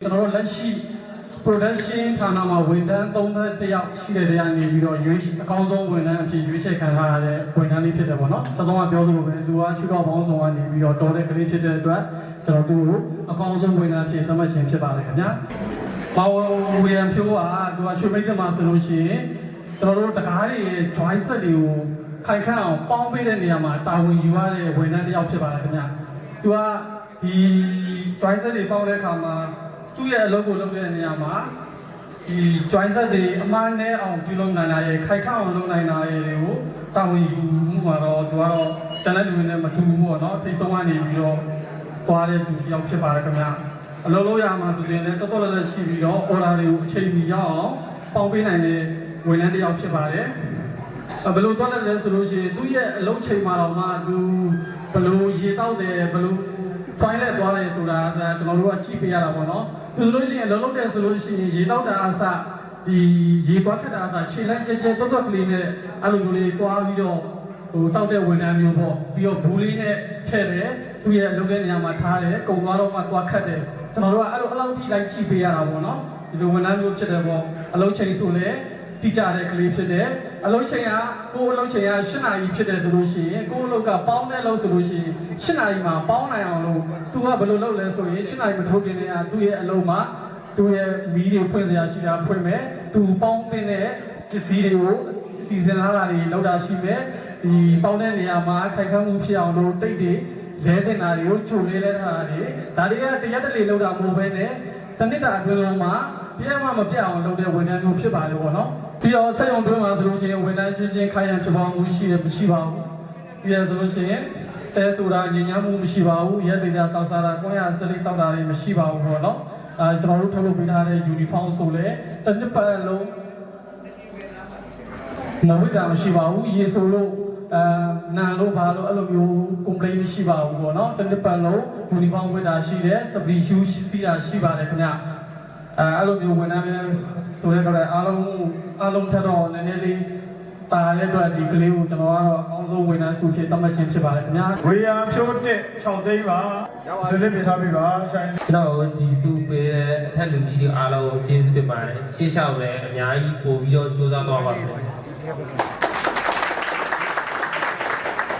ကျွန်တော်တို့လက်ရှိ production ဌာနမှာဝန်ထမ်း3တယောက်ရှိတဲ့တရားနေပြီးတော့ရွေးအကောင်းဆုံးဝန်ထမ်းအဖြစ်ရွေးချယ်ခံထားရတဲ့ဝန်ထမ်းလေးဖြစ်တယ်ပေါ့နော်။ဆက်ဆုံးကပြောသလိုပဲသူကရှုတော့ပေါင်းဆောင်ကနေပြီးတော့တော်တဲ့ကလေးဖြစ်တဲ့အတွက်ကျွန်တော်သူ့ကိုအကောင်းဆုံးဝန်ထမ်းဖြစ်သတ်မှတ်ခြင်းဖြစ်ပါတယ်ခင်ဗျာ။ဘာဝေယံဖြိုးကသူကရွှေမိတ်ကမှာဆိုလို့ရှိရင်ကျွန်တော်တို့တကားတွေ join set တွေကိုခိုင်ခန့်အောင်ပေါင်းပေးတဲ့နေရာမှာတာဝန်ယူရတဲ့ဝန်ထမ်းတစ်ယောက်ဖြစ်ပါတယ်ခင်ဗျာ။သူကဒီ join set တွေပေါင်းတဲ့အခါမှာသူ့ရဲ့အလုပ်ကိုလုပ်တဲ့နေရာမှာဒီ join set တွေအမှားနဲ့အောင်ပြုလုပ်နိုင်တာရဲ့ခိုင်ခန့်အောင်လုပ်နိုင်တာရဲ့တွေကိုတာဝန်ယူမှုမှာတော့သူကတော့တန်တဲ့လူတွေနဲ့မထူဘူးပေါ့နော်ထိတ်ဆုံးကနေပြီးတော့သွားတဲ့သူတယောက်ဖြစ်ပါတယ်ခင်ဗျာအလုပ်လုပ်ရမှာဆိုရင်လည်းတော်တော်လေးရှိပြီးတော့ order တွေကိုအချိန်မီရောက်အောင်ပေါင်းပေးနိုင်တဲ့ဝန်ထမ်းတစ်ယောက်ဖြစ်ပါတယ်ဘယ်လိုသွားလဲဆိုလို့ရှိရင်သူ့ရဲ့အလုပ်ချိန်မှာတော့မှသူဘယ်လိုရေတောက်တယ်ဘယ်လိုဖိုင်လက်သွားတယ်ဆိုတာကျွန်တော်တို့ကကြည့်ပေးရတာပေါ့နော်သူဆိုလို့ရှိရင်အလုပ်လုပ်တယ်ဆိုလို့ရှိရင်ရေတောက်တာအစဒီရေသွားခက်တာအစခြေလိုက်ကျဲကျဲတွတ်တွတ်ကလေးနဲ့အဲ့လိုမျိုးလေးတွားပြီးတော့ဟိုတောက်တဲ့ဝန်ထမ်းမျိုးပေါ့ပြီးတော့ဘူးလေးနဲ့ထည့်တယ်သူ့ရဲ့လုပ်တဲ့နေရာမှာထားတယ်ကုံသွားတော့မှတွားခတ်တယ်ကျွန်တော်တို့ကအဲ့လိုထိလိုက်ကြည့်ပေးရတာပေါ့နော်ဒီလိုဝန်ထမ်းမျိုးဖြစ်တယ်ပေါ့အလုပ်ချိန်ဆိုလည်းတိကျတဲ့ကလေးဖြစ်တယ်အလုပ်ချိန်ကကိုယ်အလုပ်ချိန်က8နာရီဖြစ်တယ်ဆိုလို့ရှိရင်ကိုယ်အလုပ်ကပေါင်းတဲ့လုပ်ဆိုလို့ရှိရင်8နာရီမှာပေါင်းနိုင်အောင်လို့သူကဘယ်လိုလုပ်လဲဆိုရင်8နာရီမထိုးခင်တည်းကသူ့ရဲ့အလုပ်မှာသူ့ရဲ့မီးတွေဖွင့်စရာရှိတာဖွင့်မယ်သူပေါင်းတဲ့ပစ္စည်းတွေကိုစီစဉ်လာတာတွေလောက်တာရှိမယ်ဒီပေါင်းတဲ့နေရာမှာခိုင်ခန့်မှုဖြစ်အောင်လို့တိတ်တွေလဲတဲ့နာတွေကိုချိုလေးလဲထားတာတွေဒါတွေကတရက်တလေလောက်တာမဟုတ်ဘဲနဲ့တနစ်တာအတွင်းလုံးမှာတရားမှမပြတ်အောင်လုပ်တဲ့ဝန်ထမ်းမျိုးဖြစ်ပါတယ်ပေါ့နော်ပြီးတော့ဆက်ရုံတွင်းမှာဆိုလို့ရှိရင်ဝန်ထမ်းချင်းချင်းခိုင်ရန်ဖြစ်ပေါင်းမှုရှိတယ်မရှိပါဘူးပြီးရဆိုလို့ရှိရင်ဆဲဆိုတာညဉ့်ညမ်းမှုမရှိပါဘူးရက်သေးတာတောက်စားတာကိုရစလိတောက်တာတွေမရှိပါဘူးပေါ့နော်ကျွန်တော်တို့ထုတ်လုပ်ပေးထားတဲ့ uniform ဆိုလည်းတစ်နှစ်ပတ်လုံးမဝိတာမရှိပါဘူးရေဆိုလို့နာလို့ဘာလို့အဲ့လိုမျိုး complaint မရှိပါဘူးပေါ့နော်တစ်နှစ်ပတ်လုံး uniform ဝတ်တာရှိတယ် split shoe စီးတာရှိပါတယ်ခင်ဗျအဲ့လိုမျိုးဝန်ထမ်းများဆိုတဲ့ကတော့အားလုံးထက်တော့နည်းနည်းလေးတာရဲ့အတွက်ဒီကလေးကိုကျွန်တော်ကတော့အကောင်းဆုံးဝန်ထမ်းစုဖြစ်သတ်မှတ်ခြင်းဖြစ်ပါတယ်ခင်ဗျာဝေယံဖြိုးတက်6သိန်းပါစလစ်ပြထားပြီပါဆိုင်ကျွန်တော်ဒီစုပေးတဲ့အထက်လူကြီးတွေအားလုံးကျေးဇူးတင်ပါတယ်ရှေ့လျှောက်လည်းအများကြီးပို့ပြီးတော့ကြိုးစားသွားပါမယ်